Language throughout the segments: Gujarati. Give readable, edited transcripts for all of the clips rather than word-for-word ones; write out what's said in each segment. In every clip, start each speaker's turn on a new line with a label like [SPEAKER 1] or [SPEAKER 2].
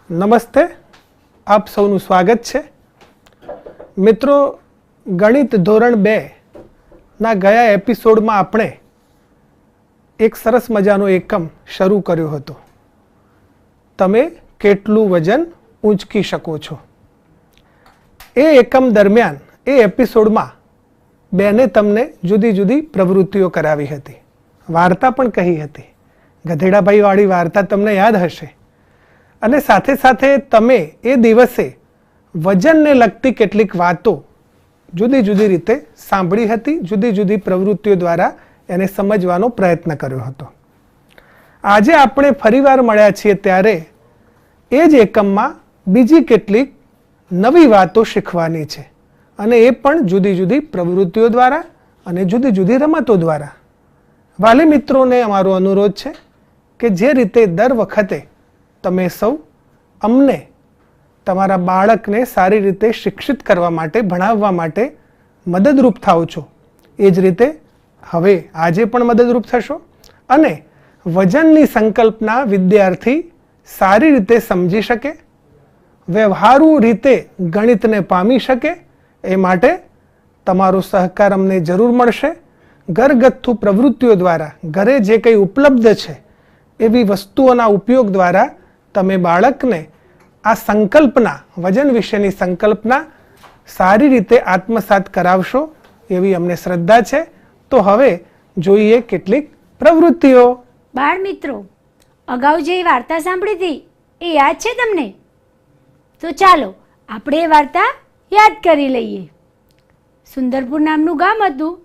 [SPEAKER 1] નમસ્તે, આપ સૌનું સ્વાગત છે. મિત્રો, ગણિત ધોરણ 2ના ગયા એપિસોડમાં આપણે એક સરસ મજાનો એકમ શરૂ કર્યો હતો. તમે કેટલું વજન ઊંચકી શકો છો. એ એકમ દરમિયાન એ એપિસોડમાં બેને તમને જુદી જુદી પ્રવૃત્તિઓ કરાવી હતી, વાર્તા પણ કહી હતી. ગધેડાભાઈવાળી વાર્તા તમને યાદ હશે. અને સાથે સાથે તમે એ દિવસે વજનને લગતી કેટલીક વાતો જુદી જુદી રીતે સાંભળી હતી, જુદી જુદી પ્રવૃત્તિઓ દ્વારા એને સમજવાનો પ્રયત્ન કર્યો હતો. આજે આપણે ફરીવાર મળ્યા છીએ ત્યારે એ જ એકમમાં બીજી કેટલીક નવી વાતો શીખવાની છે, અને એ પણ જુદી જુદી પ્રવૃત્તિઓ દ્વારા અને જુદી જુદી રમતો દ્વારા. વાલી મિત્રોને અમારો અનુરોધ છે કે જે રીતે દર વખતે તમે સૌ અમને તમારા બાળકને સારી રીતે શિક્ષિત કરવા માટે, ભણાવવા માટે મદદરૂપ થાઓ છો, એ જ રીતે હવે આજે પણ મદદરૂપ થશો. અને વજનની સંકલ્પના વિદ્યાર્થી સારી રીતે સમજી શકે, વ્યવહારુ રીતે ગણિતને પામી શકે, એ માટે તમારો સહકાર અમને જરૂર મળશે. ઘરગથ્થુ પ્રવૃત્તિઓ દ્વારા, ઘરે જે કંઈ ઉપલબ્ધ છે એવી વસ્તુઓના ઉપયોગ દ્વારા તમે બાળકને આ સંકલ્પના, વજન વિશેની સંકલ્પના સારી રીતે આત્મસાત કરાવશો એવી અમને શ્રદ્ધા છે. તો હવે જોઈએ કેટલીક પ્રવૃત્તિઓ.
[SPEAKER 2] બાળ મિત્રો, અગાઉ જે વાર્તા સાંભળી હતી એ યાદ છે તમને? તો ચાલો આપણે એ વાર્તા યાદ કરી લઈએ. સુંદરપુર નામનું ગામ હતું,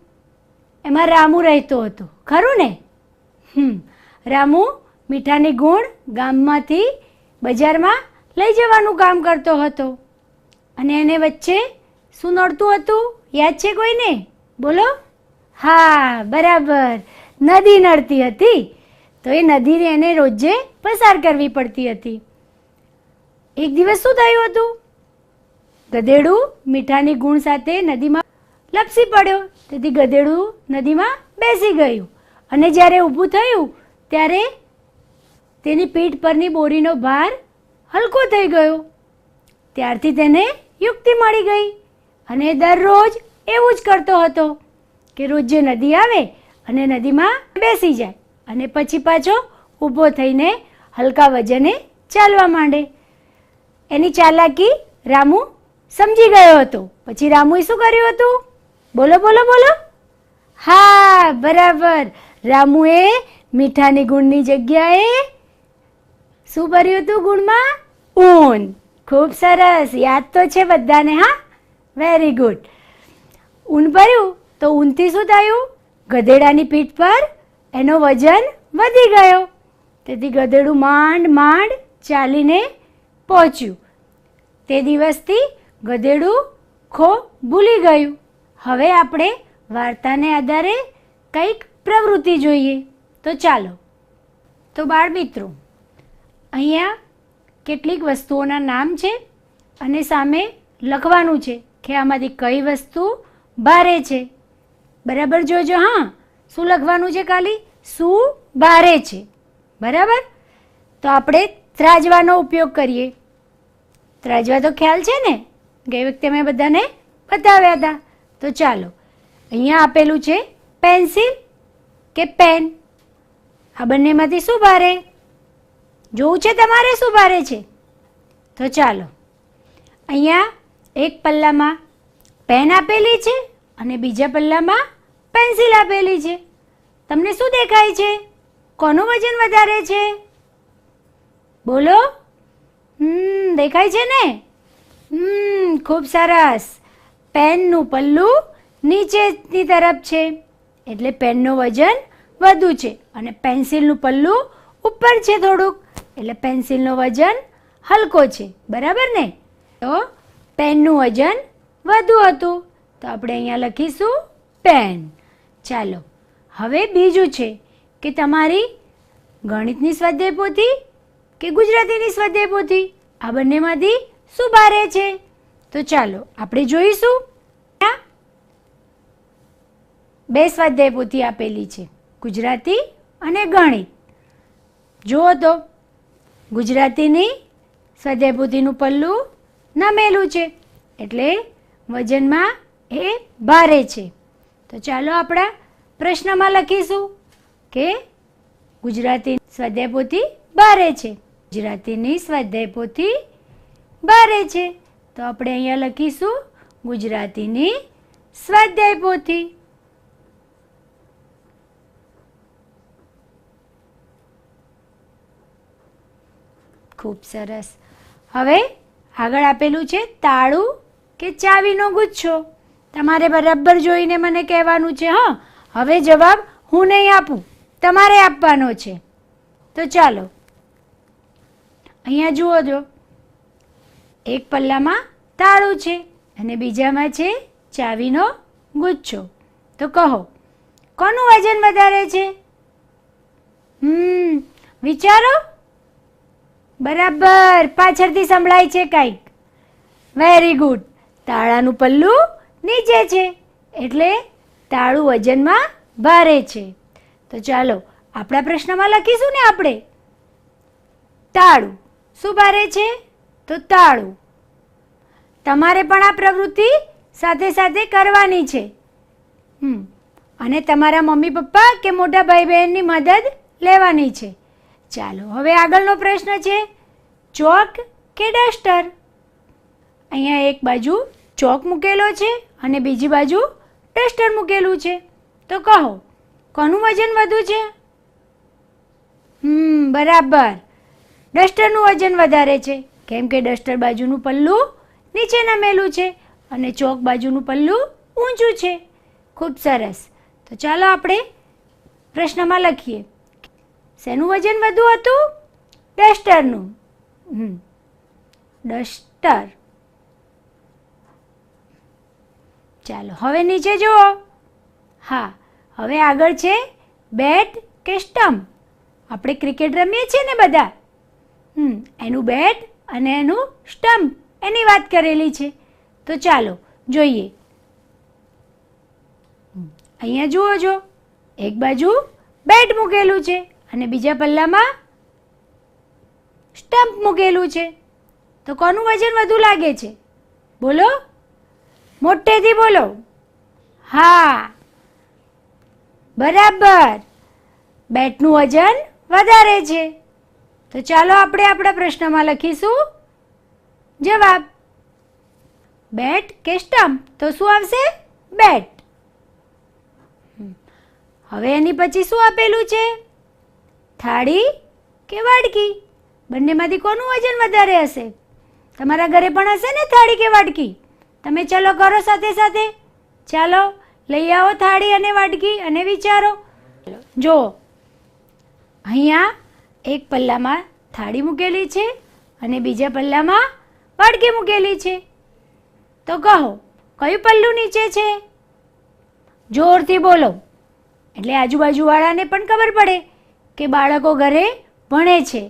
[SPEAKER 2] એમાં રામુ રહેતો હતો, ખરું ને? રામુ મીઠાની ગુણ ગામમાંથી બજારમાં લઈ જવાનું કામ કરતો હતો. અને એને વચ્ચે શું નડતું હતું, યાદ છે કોઈને? બોલો. હા, બરાબર, નદી નડતી હતી. તો એ નદીને એને રોજે પસાર કરવી પડતી હતી. એક દિવસ શું થયું હતું? ગધેડું મીઠાની ગુણ સાથે નદીમાં લપસી પડ્યો. તેથી ગધેડું નદીમાં બેસી ગયું, અને જ્યારે ઊભું થયું ત્યારે તેની પીઠ પરની બોરીનો ભાર હલકો થઈ ગયો. ત્યારથી તેને યુક્તિ મળી ગઈ, અને દરરોજ એવું જ કરતો હતો કે રોજ જે નદી આવે અને નદીમાં બેસી જાય, અને પછી પાછો ઊભો થઈને હલકા વજને ચાલવા માંડે. એની ચાલાકી રામુ સમજી ગયો હતો. પછી રામુએ શું કર્યું હતું? બોલો બોલો બોલો. હા, બરાબર, રામુએ મીઠાની ગુણની જગ્યાએ શું ભર્યું હતું ગુણમાં? ઊન. ખૂબ સરસ, યાદ તો છે બધાને. હા, વેરી ગુડ. ઊન ભર્યું તો ઊનથી શું થયું? ગધેડાની પીઠ પર એનો વજન વધી ગયો. તેથી ગધેડું માંડ માંડ ચાલીને પહોંચ્યું. તે દિવસથી ગધેડું ખો ભૂલી ગયું. હવે આપણે વાર્તાને આધારે કંઈક પ્રવૃત્તિ જોઈએ. તો ચાલો. તો બાળ મિત્રો, અહીંયા કેટલીક વસ્તુઓના નામ છે, અને સામે લખવાનું છે કે આમાંથી કઈ વસ્તુ ભારે છે. બરાબર જોજો. હા, શું લખવાનું છે? ખાલી શું ભારે છે. બરાબર. તો આપણે ત્રાજવાનો ઉપયોગ કરીએ. ત્રાજવા તો ખ્યાલ છે ને? ગઈ વખતે મેં બધાને બતાવ્યા હતા. તો ચાલો, અહીંયા આપેલું છે પેન્સિલ કે પેન. આ બંનેમાંથી શું ભારે? જોવું છે તમારે શું ભારે છે? તો ચાલો, અહીંયા એક પલ્લામાં પેન આપેલી છે અને બીજા પલ્લામાં પેન્સિલ આપેલી છે. તમને શું દેખાય છે? કોનું વજન વધારે છે? બોલો. દેખાય છે ને? ખૂબ સરસ. પેનનું પલ્લું નીચેની તરફ છે, એટલે પેનનું વજન વધુ છે, અને પેન્સિલનું પલ્લું ઉપર છે થોડુંક, એટલે પેન્સિલનો વજન હલકો છે. બરાબર ને? તો પેનનું વજન વધુ હતું, તો આપણે અહીંયા લખીશું પેન. ચાલો, હવે બીજું છે કે તમારી ગણિતની સ્વાધ્યાય પોથી કે ગુજરાતીની સ્વાધ્યાય પોથી, આ બંનેમાંથી શું ભારે છે? તો ચાલો આપણે જોઈશું. બે સ્વાધ્યાય પોથી આપેલી છે, ગુજરાતી અને ગણિત. જુઓ તો ગુજરાતીની સ્વાધ્યાય પોથીનું પલ્લું નમેલું છે એટલે વજનમાં એ ભારે છે. તો ચાલો આપણા પ્રશ્નમાં લખીશું કે ગુજરાતી સ્વાધ્યાય પોથી ભારે છે. ગુજરાતીની સ્વાધ્યાય પોથી ભારે છે. તો આપણે અહીંયા લખીશું ગુજરાતીની સ્વાધ્યાય પોથી. ખૂબ સરસ. હવે આગળ આપેલું છે તાળું કે ચાવીનો ગુચ્છો. તમારે બરાબર જોઈને મને કહેવાનું છે. હા, હવે જવાબ હું નહીં આપું, તમારે આપવાનો છે. તો ચાલો અહીંયા જુઓ જો, એક પલ્લામાં તાળું છે અને બીજામાં છે ચાવીનો ગુચ્છો. તો કહો કોનું વજન વધારે છે? વિચારો. બરાબર, પાછળથી સંભળાય છે કંઈક. Very good. તાળાનું પલ્લું નીચે છે એટલે તાળું વજનમાં ભારે છે. તો ચાલો આપણા પ્રશ્નમાં લખીશું ને આપણે તાળું શું ભારે છે? તો તાળું. તમારે પણ આ પ્રવૃત્તિ સાથે સાથે કરવાની છે. અને તમારા મમ્મી પપ્પા કે મોટા ભાઈ બહેનની મદદ લેવાની છે. ચાલો હવે આગળનો પ્રશ્ન છે ચોક કે ડસ્ટર. અહીંયા એક બાજુ ચોક મૂકેલો છે અને બીજી બાજુ ડસ્ટર મૂકેલું છે. તો કહો કોનું વજન વધુ છે? બરાબર, ડસ્ટરનું વજન વધારે છે કેમ કે ડસ્ટર બાજુનું પલ્લું નીચે નમેલું છે અને ચોક બાજુનું પલ્લું ઊંચું છે. ખૂબ સરસ. તો ચાલો આપણે પ્રશ્નમાં લખીએ શેનું વજન વધુ હતું? ડસ્ટરનું. ડસ્ટર. ચાલો હવે નીચે જુઓ. હા, હવે આગળ છે બેટ કે સ્ટમ્પ. આપણે ક્રિકેટ રમીએ છીએ ને બધા. એનું બેટ અને એનું સ્ટમ્પ એની વાત કરેલી છે. તો ચાલો જોઈએ. અહીંયા જુઓ જો, એક બાજુ બેટ મૂકેલું છે અને બીજા પલ્લામાં સ્ટમ્પ મૂકેલું છે. તો કોનું વજન વધુ લાગે છે? બોલો, મોટેથી બોલો. હા, બરાબર, બેટનું વજન વધારે છે. તો ચાલો આપણે આપણા પ્રશ્નમાં લખીશું જવાબ. બેટ કે સ્ટમ્પ? તો શું આવશે? બેટ. હવે એની પછી શું આપેલું છે? થાળી કે વાડકી? બંનેમાંથી કોનું વજન વધારે હશે? તમારા ઘરે પણ હશે ને થાળી કે વાડકી? તમે ચાલો કરો સાથે સાથે. ચાલો લઈ આવો થાળી અને વાડકી અને વિચારો. જો અહીંયા એક પલ્લામાં થાળી મૂકેલી છે અને બીજા પલ્લામાં વાડકી મૂકેલી છે. તો કહો કયું પલ્લું નીચે છે? જોરથી બોલો એટલે આજુબાજુવાળાને પણ ખબર પડે કે બાળકો ઘરે ભણે છે.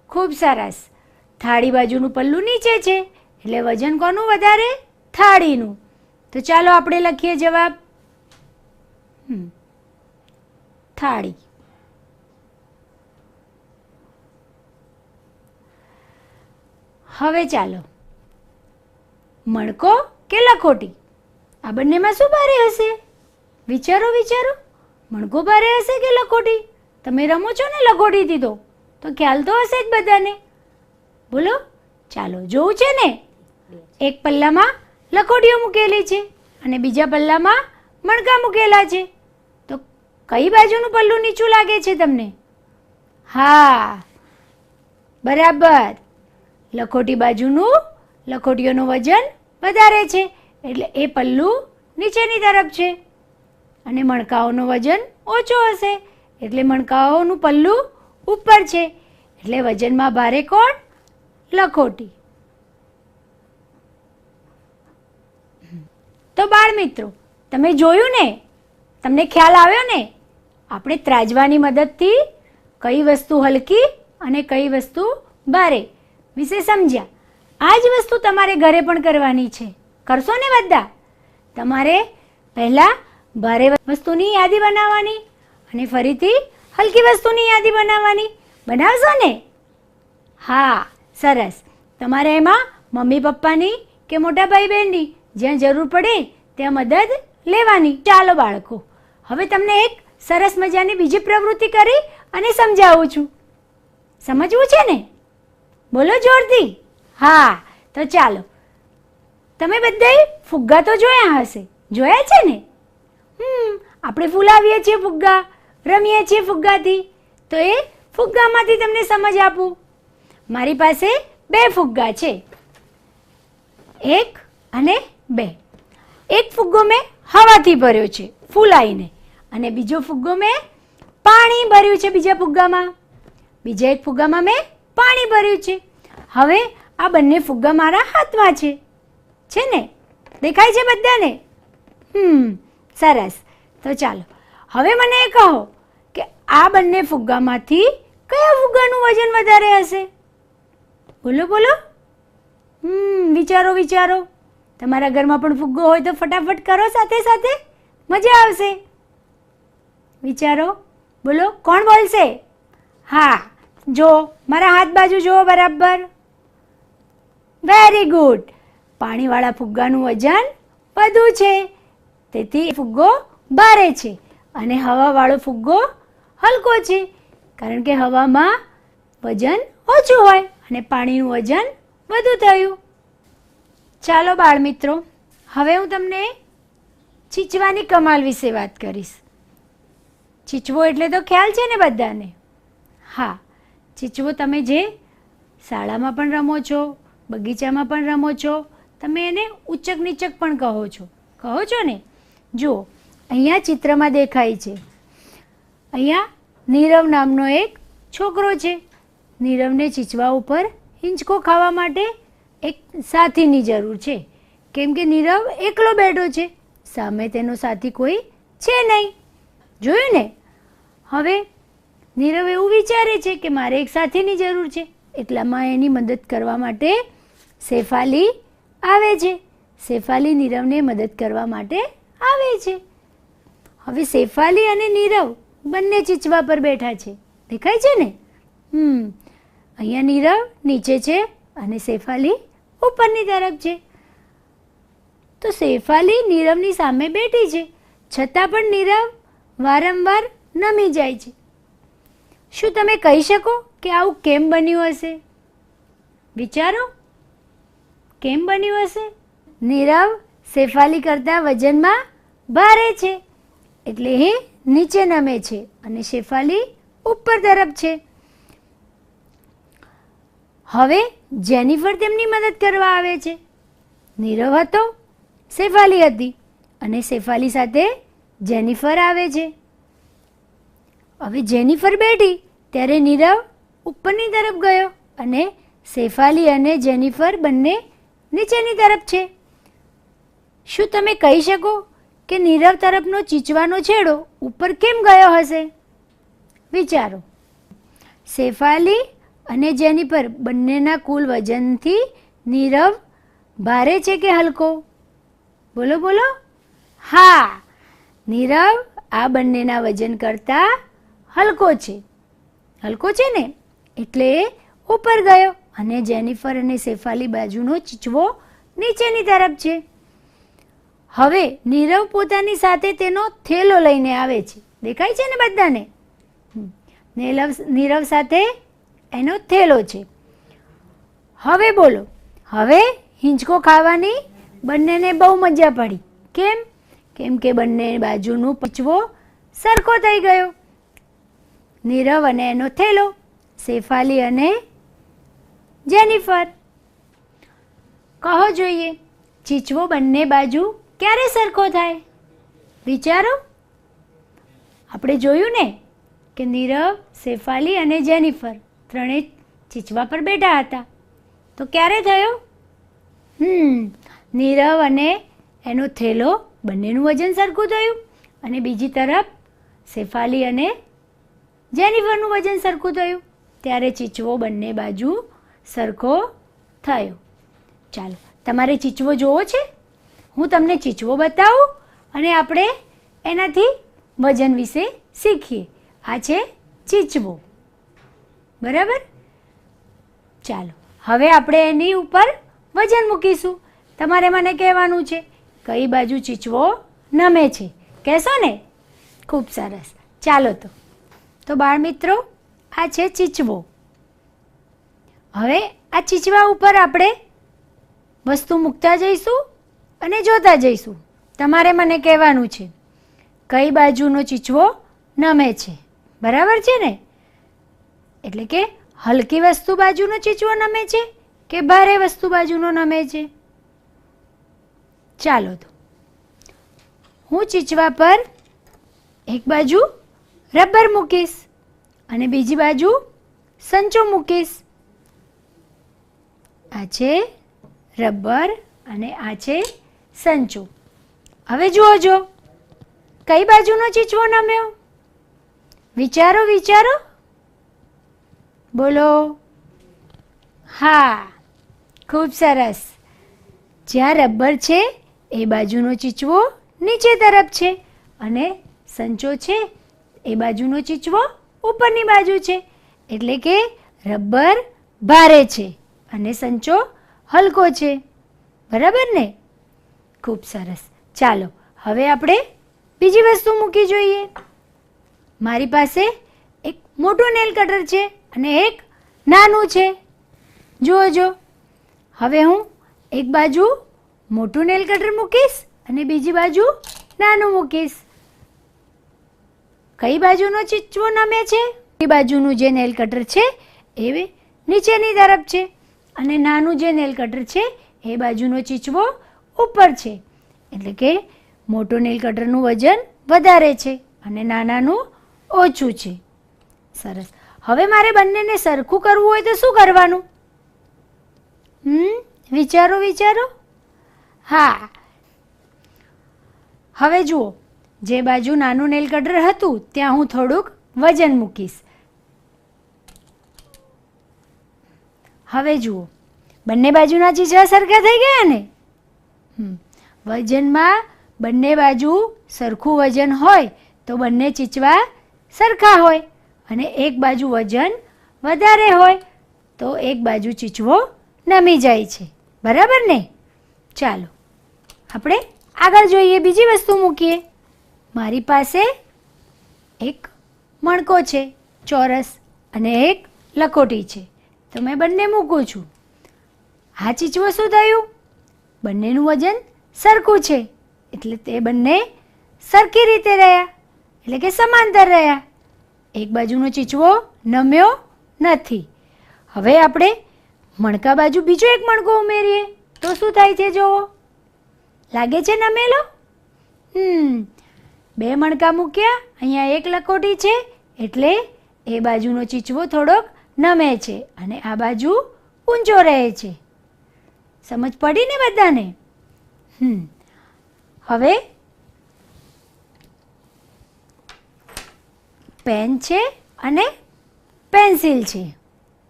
[SPEAKER 2] ખૂબ સરસ. થાળી બાજુનું પલ્લું નીચે છે એટલે વજન કોનું વધારે? થાળીનું. તો ચાલો આપણે લખીએ જવાબ. થાળી. હવે ચાલો મણકો કે લખોટી? આ બંનેમાં શું ભારે હશે? વિચારો વિચારો. મણકો ભારે હશે કે લખોટી? તમે રમો છો ને લખોટીથી તો ખ્યાલ તો હશે જ બધાને. બોલો. ચાલો જોવું છે ને, એક પલ્લામાં લખોટીઓ મૂકેલી છે અને બીજા પલ્લામાં મણકા મૂકેલા છે. તો કઈ બાજુનું પલ્લું નીચું લાગે છે તમને? હા, બરાબર, લખોટી બાજુનું લખોટીઓનું વજન વધારે છે એટલે એ પલ્લું નીચેની તરફ છે અને મણકાઓનું વજન ઓછો હશે એટલે મણકાઓનું પલ્લું ઉપર છે એટલે વજનમાં ભારે કોણ? લખોટી. તો બાળ મિત્રો, તમે જોયું ને, તમને ખ્યાલ આવ્યો ને, આપણે ત્રાજવાની મદદથી કઈ વસ્તુ હલકી અને કઈ વસ્તુ ભારે વિશે સમજ્યા. આ જ વસ્તુ તમારે ઘરે પણ કરવાની છે. કરશો ને બધા? તમારે પહેલાં ભારે વસ્તુની યાદી બનાવવાની અને ફરીથી હલકી વસ્તુની યાદી બનાવવાની. બનાવશો ને? હા, સરસ. તમારે એમાં મમ્મી પપ્પાની કે મોટા ભાઈ બહેનની જ્યાં જરૂર પડે ત્યાં મદદ લેવાની. ચાલો બાળકો, હવે તમને એક સરસ મજાની બીજી પ્રવૃત્તિ કરી અને સમજાવું છું. સમજવું છે ને? બોલો જોરથી. હા, તો ચાલો. તમે બધાએ ફુગ્ગા તો જોયા હશે, જોયા છે ને? આપણે ફૂલાવીએ છીએ ફુગ્ગા, રમીએ છીએ ફુગ્ગાથી. તો એ ફુગ્ગામાંથી તમને સમજ આપું. મારી પાસે 2 ફુગ્ગા છે, 1 અને 2. એક ફુગ્ગો મેં હવાથી ભર્યો છે ફૂલાઈને, અને બીજો ફુગ્ગો મેં પાણી ભર્યું છે બીજા ફુગ્ગામાં. બીજા એક ફુગ્ગામાં મેં પાણી ભર્યું છે. હવે આ બંને ફુગ્ગા મારા હાથમાં છે ને? દેખાય છે બધાને? સરસ. તો ચાલો હવે મને એ કહો કે આ બંને ફુગ્ગામાંથી કયા ફુગ્ગાનું વજન વધારે હશે? બોલો બોલો. વિચારો. તમારા ઘરમાં પણ ફુગ્ગો હોય તો ફટાફટ કરો, સાથે સાથે મજા આવશે. વિચારો. બોલો, કોણ બોલશે? હા, જો મારા હાથ બાજુ જુઓ બરાબર. Very good. પાણીવાળા ફુગ્ગાનું વજન વધુ છે, તેથી ફુગ્ગો ભારે છે, અને હવાવાળો ફુગ્ગો હલકો છે, કારણ કે હવામાં વજન ઓછું હોય અને પાણીનું વજન વધુ થયું. ચાલો બાળ મિત્રો, હવે હું તમને ચીચવાની કમાલ વિશે વાત કરીશ. ચીચવો એટલે તો ખ્યાલ છે ને બધાને? હા, ચીચવો તમે જે શાળામાં પણ રમો છો, બગીચામાં પણ રમો છો, તમે એને ઉચક નીચક પણ કહો છો ને? જુઓ, અહીંયા ચિત્રમાં દેખાય છે, અહીંયા નીરવ નામનો એક છોકરો છે. નીરવને ચીચવા ઉપર હિંચકો ખાવા માટે એક સાથીની જરૂર છે, કેમ કે નીરવ એકલો બેઠો છે, સામે તેનો સાથી કોઈ છે નહીં. જોયું ને? હવે નીરવ એવું વિચારે છે કે મારે એક સાથીની જરૂર છે, એટલામાં એની મદદ કરવા માટે શેફાલી આવે છે. શેફાલી નીરવને મદદ કરવા માટે આવે છે. હવે શેફાલી અને નીરવ બંને ચીચવા પર બેઠા છે, દેખાય છે ને? અહીંયા નીરવ નીચે છે અને શેફાલી ઉપરની તરફ છે. તો શેફાલી નીરવની સામે બેઠી છે, છતાં પણ નીરવ વારંવાર નમી જાય છે. શું તમે કહી શકો કે આવું કેમ બન્યું હશે? વિચારો, કેમ બન્યું હશે? નીરવ શેફાલી કરતાં વજનમાં ભારે છે, એટલે એ નીચે નમે છે અને શેફાલી ઉપર તરફ છે. હવે જેનિફર તેમની મદદ કરવા આવે છે. નીરવ હતો, શેફાલી હતી, અને શેફાલી સાથે જેનિફર આવે છે. હવે જેનિફર બેઠી ત્યારે નીરવ ઉપરની તરફ ગયો અને શેફાલી અને જેનિફર બંને નીચેની તરફ છે. શું તમે કહી શકો કે નીરવ તરફનો ચીચવાનો છેડો ઉપર કેમ ગયો હશે? વિચારો. શેફાલી અને જેનિફર બંનેના કુલ વજનથી નીરવ ભારે છે કે હલકો? બોલો બોલો. હા, નીરવ આ બંનેના વજન કરતાં હલકો છે. હલકો છે ને, એટલે ઉપર ગયો, અને જેનિફર અને શેફાલી બાજુનો ચીચવો નીચેની તરફ છે. હવે નીરવ પોતાની સાથે તેનો થેલો લઈને આવે છે, દેખાય છે ને બધાને? નીરવ સાથે એનો થેલો છે. હવે બોલો, હવે હિંચકો ખાવાની બંનેને બહુ મજા પડી. કેમ? કેમ કે બંને બાજુનો ચીચવો સરખો થઈ ગયો. નીરવ અને એનો થેલો, શેફાલી અને જેનિફર. કહો જોઈએ, ચીચવો બંને બાજુ ક્યારે સરખો થાય? વિચારો. આપણે જોયું ને કે નીરવ, શેફાલી અને જેનિફર ત્રણેય ચીચવા પર બેઠા હતા, તો ક્યારે થયો? નીરવ અને એનો થેલો બંનેનું વજન સરખું થયું, અને બીજી તરફ શેફાલી અને જેનિફરનું વજન સરખું થયું, ત્યારે ચીચવો બંને બાજુ સરખો થયો. ચાલો, તમારે ચીચવો જોવો છે? હું તમને ચીચવો બતાવું અને આપણે એનાથી વજન વિશે શીખીએ. આ છે ચીચવો, બરાબર? ચાલો હવે આપણે એની ઉપર વજન મૂકીશું. તમારે મને કહેવાનું છે કઈ બાજુ ચીચવો નમે છે, કહેશો ને? ખૂબ સરસ. ચાલો તો બાળ મિત્રો, આ છે ચીચવો. હવે આ ચીચવા ઉપર આપણે વસ્તુ મૂકતા જઈશું અને જોતા જઈશું. તમારે મને કહેવાનું છે કઈ બાજુનો ચીચવો નમે છે, બરાબર છે ને? એટલે કે હલકી વસ્તુ બાજુનો ચીચવો નમે છે કે ભારે વસ્તુ બાજુનો નમે છે? ચાલો તો હું ચીચવા પર એક બાજુ રબર મૂકીશ અને બીજી બાજુ સંચો મૂકીશ. આ છે રબર અને આ છે સંચો. હવે જુઓ કઈ બાજુનો ચીચવો નમ્યો? વિચારો વિચારો, બોલો. હા, ખૂબ સરસ. જ્યાં રબર છે એ બાજુનો ચીચવો નીચે તરફ છે અને સંચો છે એ બાજુનો ચીચવો ઉપરની બાજુ છે. એટલે કે રબર ભારે છે અને સંચો હલકો છે, બરાબર ને? ખૂબ સરસ. ચાલો હવે આપણે બીજી વસ્તુ મૂકી જોઈએ. મારી પાસે એક મોટું નેલ કટર છે અને એક નાનું છે. જુઓ હવે હું એક બાજુ મોટું નેલ કટર મૂકીશ અને બીજી બાજુ નાનું મૂકીશ. કઈ બાજુનો ચીચવો નમે છે? એ બાજુનું જે નેલ કટર છે એ નીચેની તરફ છે અને નાનું જે નેલ કટર છે એ બાજુનો ચીચવો ઉપર છે. એટલે કે મોટું નેલ કટરનું વજન વધારે છે અને નાનાનું ઓછું છે. સરસ. હવે મારે બંનેને સરખું કરવું હોય તો શું કરવાનું? વિચારો. હા, હવે જુઓ, જે બાજુ નાનું નેલ કટર હતું ત્યાં હું થોડુંક વજન મૂકીશ. હવે જુઓ, બંને બાજુના ચીચવા સરખા થઈ ગયા ને? વજનમાં બંને બાજુ સરખું વજન હોય તો બંને ચીચવા સરખા હોય અને એક બાજુ વજન વધારે હોય તો એક બાજુ ચીચવો નમી જાય છે, બરાબર ને? ચાલો આપણે આગળ જોઈએ, બીજી વસ્તુ મૂકીએ. મારી પાસે એક મણકો છે ચોરસ અને એક લખોટી છે, તો મેં બંને મૂકું છું. આ ચીચવો શું થયું? બંનેનું વજન સરખું છે એટલે તે બંને સરખી રીતે રહ્યા, એટલે કે સમાંતર રહ્યા. એક બાજુનો ચીચવો નમ્યો નથી. હવે આપણે મણકા બાજુ બીજો એક મણકો ઉમેરીએ તો શું થાય છે? જોવો, લાગે છે નમેલો? બે મણકા મૂક્યા, અહીંયા એક લખોટી છે એટલે એ બાજુનો ચીચવો થોડોક નમે છે અને આ બાજુ ઊંચો રહે છે. સમજ પડી ને બધાને? હવે પેન છે અને પેન્સિલ છે.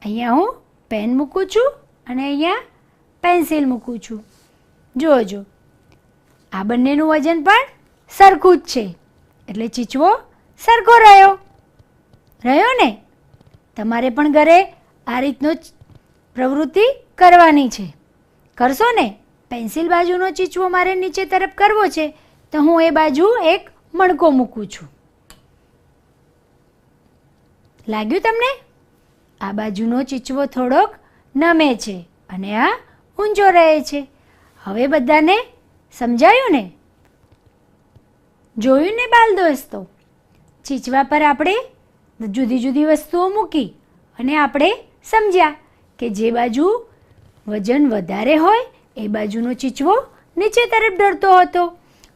[SPEAKER 2] અહીંયા હું પેન મૂકું છું અને અહીંયા પેન્સિલ મૂકું છું. જોજો, આ બંનેનું વજન પણ સરખું જ છે એટલે ચીચવો સરખો રહ્યો ને? તમારે પણ ઘરે આ રીતનો પ્રવૃત્તિ કરવાની છે. કરશો ને? પેન્સિલ બાજુનો ચીચવો મારે નીચે તરફ કરવો છે તો હું એ બાજુ એક મણકો મૂકું છું. લાગ્યું તમને? આ બાજુનો ચીચવો થોડોક નમે છે અને આ ઊંચો રહે છે. હવે બધાને સમજાયું ને? જોયું ને બાલ દોસ્તો? ચીચવા પર આપણે જુદી જુદી વસ્તુઓ મૂકી અને આપણે સમજ્યા કે જે બાજુ વજન વધારે હોય એ બાજુનો ચીચવો નીચે તરફ ઢળતો હતો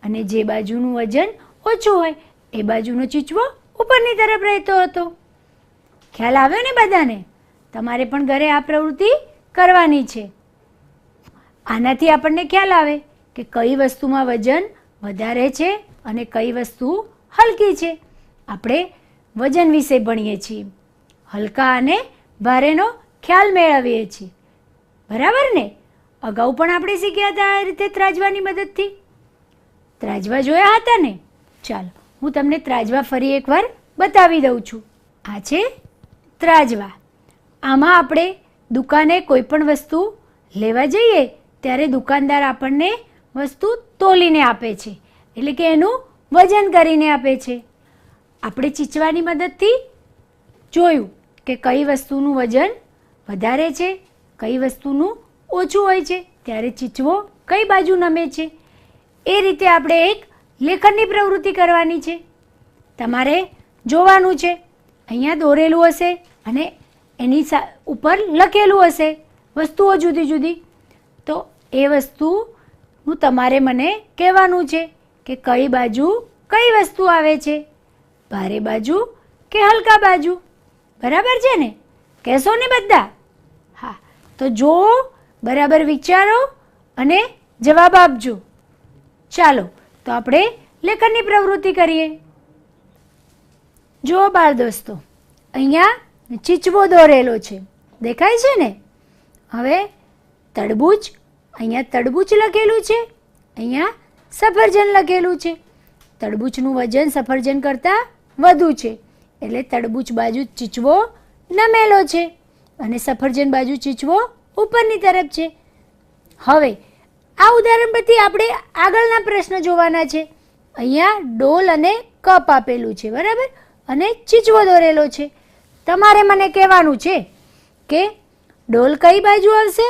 [SPEAKER 2] અને જે બાજુનું વજન ઓછું હોય એ બાજુનો ચીચવો ઉપરની તરફ રહેતો હતો. ખ્યાલ આવ્યો ને બધાને? તમારે પણ ઘરે આ પ્રવૃત્તિ કરવાની છે. આનાથી આપણને ખ્યાલ આવે કે કઈ વસ્તુમાં વજન વધારે છે અને કઈ વસ્તુ હલકી છે. આપણે વજન વિશે ભણીએ છીએ, હલકા અને ભારેનો ખ્યાલ મેળવીએ છીએ, બરાબર ને? અગાઉ પણ આપણે શીખ્યા હતા આ રીતે ત્રાજવાની મદદથી. ત્રાજવા જોયા હતા ને? ચાલો હું તમને ત્રાજવા ફરી એકવાર બતાવી દઉં છું. આ છે ત્રાજવા. આમાં આપણે દુકાને કોઈ પણ વસ્તુ લેવા જઈએ ત્યારે દુકાનદાર આપણને વસ્તુ તોલીને આપે છે, એટલે કે એનું વજન કરીને આપે છે. આપણે ચીચવાની મદદથી જોયું કે કઈ વસ્તુનું વજન વધારે છે, કઈ વસ્તુનું ઓછું હોય છે, ત્યારે ચીચવો કઈ બાજુ નમે છે. એ રીતે આપણે એક લેખનની પ્રવૃત્તિ કરવાની છે. તમારે જોવાનું છે, અહીંયા દોરેલું હશે અને એની ઉપર લખેલું હશે વસ્તુઓ જુદી જુદી, તો એ વસ્તુનું તમારે મને કહેવાનું છે કે કઈ બાજુ કઈ વસ્તુ આવે છે, ભારે બાજુ કે હલકા બાજુ. બરાબર છે ને? કહેશો ને બધા? હા, તો જુઓ, બરાબર વિચારો અને જવાબ આપજો. ચાલો તો આપણે લેખનની પ્રવૃત્તિ કરીએ. જુઓ બાળ દોસ્તો, અહીંયા ચીચવો દોરેલો છે, દેખાય છે ને? હવે તરબૂચ, અહીંયા તરબૂચ લખેલું છે, અહીંયા સફરજન લખેલું છે. તરબૂચનું વજન સફરજન કરતાં વધુ છે, એટલે તરબૂચ બાજુ ચીચવો નમેલો છે અને સફરજન બાજુ ચીચવો ઉપરની તરફ છે. હવે આ ઉદાહરણ પરથી આપણે આગળના પ્રશ્ન જોવાના છે. અહીંયા ડોલ અને કપ આપેલું છે, બરાબર, અને ચીચવો દોરેલો છે. તમારે મને કહેવાનું છે કે ડોલ કઈ બાજુ આવશે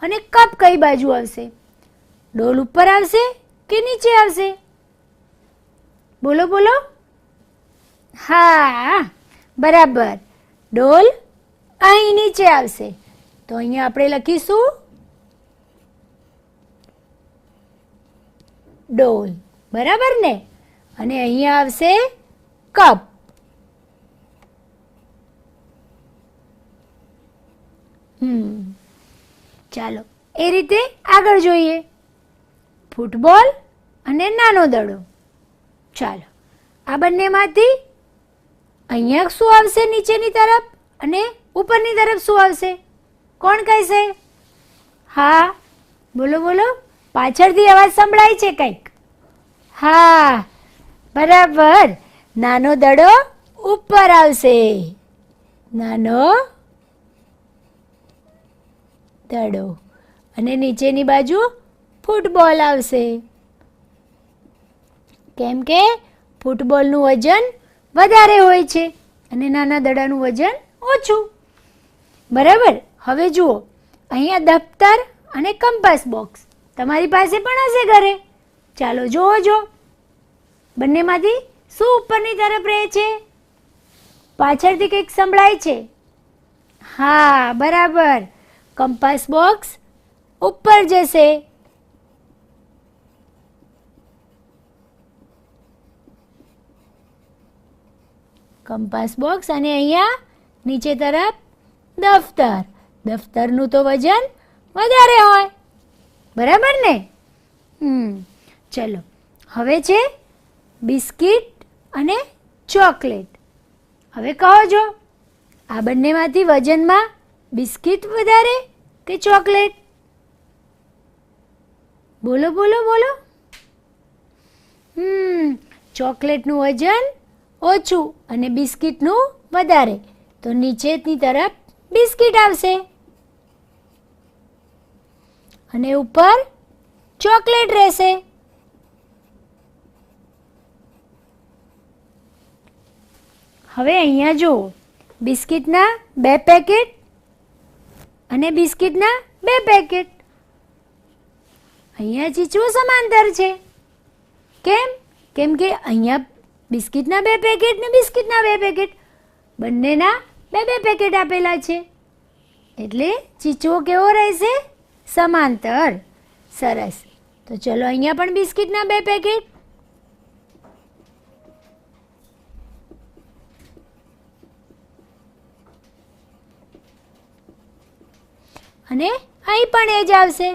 [SPEAKER 2] અને કપ કઈ બાજુ આવશે. ડોલ ઉપર આવશે કે નીચે આવશે? બોલો બોલો. હા, બરાબર, ડોલ અહીં નીચે આવશે. તો અહીંયા આપણે લખીશું ડોલ, બરાબર ને? અને અહીંયા આવશે કપ. ચાલો એ રીતે આગળ જોઈએ. ફૂટબોલ અને નાનો દડો. ચાલો આ બંનેમાંથી અહીંયા શું આવશે નીચેની તરફ અને ઉપરની તરફ શું આવશે? કોણ કહેશે? હા, બોલો બોલો. પાછળથી અવાજ સંભળાય છે કંઈક? હા, બરાબર, નાનો દડો ઉપર આવશે. નાનો દડો અને નીચેની બાજુ ફૂટબોલ આવશે. કેમ કે ફૂટબોલનું વજન વધારે હોય છે અને નાના દડાનું વજન ઓછું. બરાબર. હવે જુઓ, અહીંયા દફતર અને કંપાસ બોક્સ તમારી પાસે પણ હશે ઘરે. ચાલો જોવો, બંનેમાંથી શું ઉપરની તરફ રહે છે? પાછળથી કંઈક સંભળાય છે. હા, બરાબર, કંપાસ બોક્સ ઉપર જશે. કંપાસ બોક્સ અને અહીંયા નીચે તરફ દફતર. દફતરનું તો વજન વધારે હોય, બરાબર ને? ચલો હવે છે બિસ્કિટ અને ચોકલેટ. હવે કહો જો, આ બંનેમાંથી વજનમાં બિસ્કિટ વધારે કે ચોકલેટ? બોલો બોલો બોલો. ચોકલેટનું વજન ઓછું અને બિસ્કિટનું વધારે, તો નીચેની તરફ બિસ્કિટ આવશે અને ઉપર ચોકલેટ રહેશે. હવે અહીંયા જુઓ, બિસ્કિટના 2 પેકેટ અને બિસ્કિટના 2 પેકેટ. અહીંયા ચીચવો સમાંતર છે. કેમ? કેમ કે અહીંયા બિસ્કિટના 2 પેકેટ ને બિસ્કિટના 2 પેકેટ, બંનેના 2 પેકેટ આપેલા છે, એટલે ચીચવો કેવો રહેશે? સમાંતર. સરસ. તો ચલો અહીંયા પણ બિસ્કિટના 2 પેકેટ અને અહીં પણ એ જ આવશે.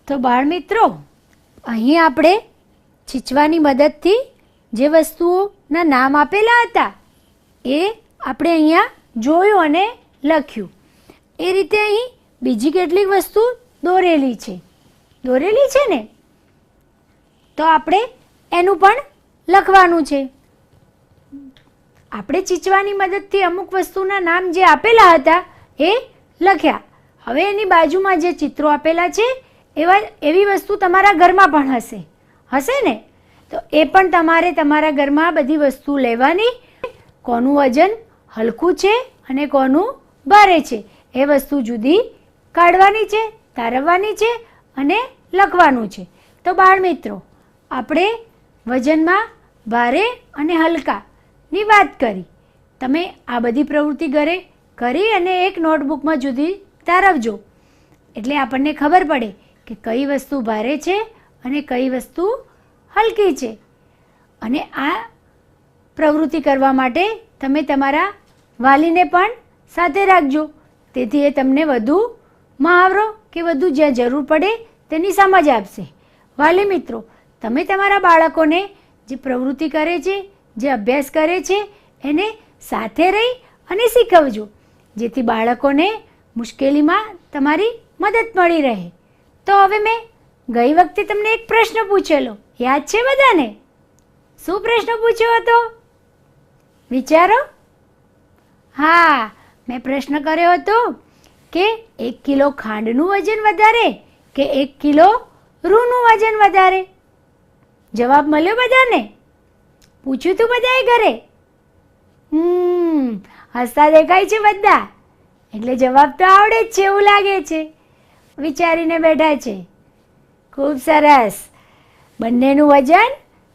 [SPEAKER 2] તો બાળ મિત્રો, અહીં આપણે ચીચવાની મદદથી જે વસ્તુઓના નામ આપેલા હતા એ આપણે અહીંયા જોયું અને લખ્યું. એ રીતે અહીં બીજી કેટલીક વસ્તુ દોરેલી છે ને, તો આપણે એનું પણ લખવાનું છે. આપણે ચીચવાની મદદથી અમુક વસ્તુના નામ જે આપેલા હતા એ લખ્યા. હવે એની બાજુમાં જે ચિત્રો આપેલા છે એવી વસ્તુ તમારા ઘરમાં પણ હશે ને, તો એ પણ તમારે તમારા ઘરમાં બધી વસ્તુ લેવાની. કોનું વજન હલકું છે અને કોનું ભારે છે એ વસ્તુ જુદી કાઢવાની છે, તારવવાની છે અને લખવાનું છે. તો બાળ મિત્રો, આપણે વજનમાં ભારે અને હલકાની વાત કરી. તમે આ બધી પ્રવૃત્તિ ઘરે કરી અને એક નોટબુકમાં જુદી તારવજો, એટલે આપણને ખબર પડે કે કઈ વસ્તુ ભારે છે અને કઈ વસ્તુ હલકી છે. અને આ પ્રવૃત્તિ કરવા માટે તમે તમારા વાલીને પણ સાથે રાખજો, તેથી એ તમને વધુ મહાવરો કે વધુ જ્યાં જરૂર પડે તેની સમજ આપશે. વાલી મિત્રો, તમે તમારા બાળકોને જે પ્રવૃત્તિ કરે છે, જે અભ્યાસ કરે છે એને સાથે રહી અને શીખવજો, જેથી બાળકોને મુશ્કેલીમાં તમારી મદદ મળી રહે. તો હવે મેં ગઈ વખતે તમને એક પ્રશ્ન પૂછેલો, યાદ છે બધાને? શું પ્રશ્ન પૂછ્યો હતો? વિચારો. હા, મેં પ્રશ્ન કર્યો હતો કે 1 કિલો ખાંડનું વજન વધારે કે 1 કિલો રૂનું વજન વધારે? જવાબ મળ્યો બધાને? પૂછ્યું તું બધાએ ઘરે? હસતા દેખાય છે બધા, એટલે જવાબ તો આવડે જ છે એવું લાગે છે. વિચારીને બેઠા છે. ખૂબ સરસ. બંનેનું વજન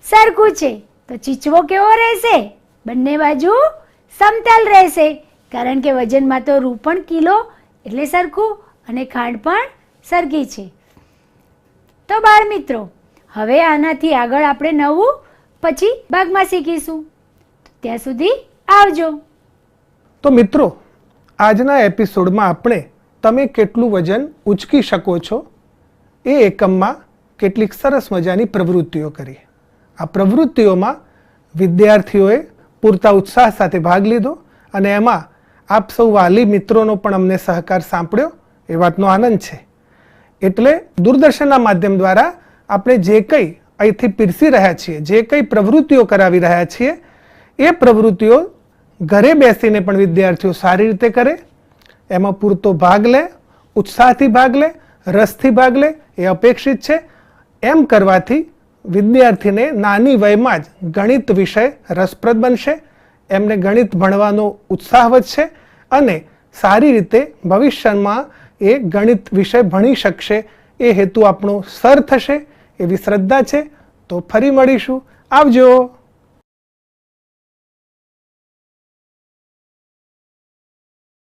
[SPEAKER 2] સરખું છે તો ચીચવો કેવો રહેશે? બંને બાજુ સમતલ રહેશે, કારણ કે વજનમાં તો રૂ પણ કિલો એટલે સરખું અને ખાંડ પણ સરખી છે. તો બાળ મિત્રો, હવે આનાથી આગળ આપણે નવું પછી ભાગમાં શીખીશું. ત્યાં સુધી આવજો.
[SPEAKER 1] તો મિત્રો, આજના એપિસોડમાં આપણે તમે કેટલું વજન ઉંચકી શકો છો એ એકમમાં કેટલીક સરસ મજાની પ્રવૃત્તિઓ કરી. આ પ્રવૃત્તિઓમાં વિદ્યાર્થીઓએ પૂરતા ઉત્સાહ સાથે ભાગ લીધો અને એમાં આપ સૌ વાલી મિત્રોનો પણ અમને સહકાર સાંપડ્યો એ વાતનો આનંદ છે. એટલે દૂરદર્શનના માધ્યમ દ્વારા આપણે જે કંઈ અહીંથી પીરસી રહ્યા છીએ, જે કંઈ પ્રવૃત્તિઓ કરાવી રહ્યા છીએ, એ પ્રવૃત્તિઓ ઘરે બેસીને પણ વિદ્યાર્થીઓ સારી રીતે કરે, એમાં પૂરતો ભાગ લે, ઉત્સાહથી ભાગ લે, રસથી ભાગ લે એ અપેક્ષિત છે. એમ કરવાથી વિદ્યાર્થીને નાની વયમાં જ ગણિત વિષય રસપ્રદ બનશે, એમને ગણિત ભણવાનો ઉત્સાહ વધશે અને સારી રીતે ભવિષ્યમાં એ ગણિત વિષય ભણી શકશે એ હેતુ આપણો સર થશે એવી શ્રદ્ધા છે. તો ફરી મળીશું. આવજો.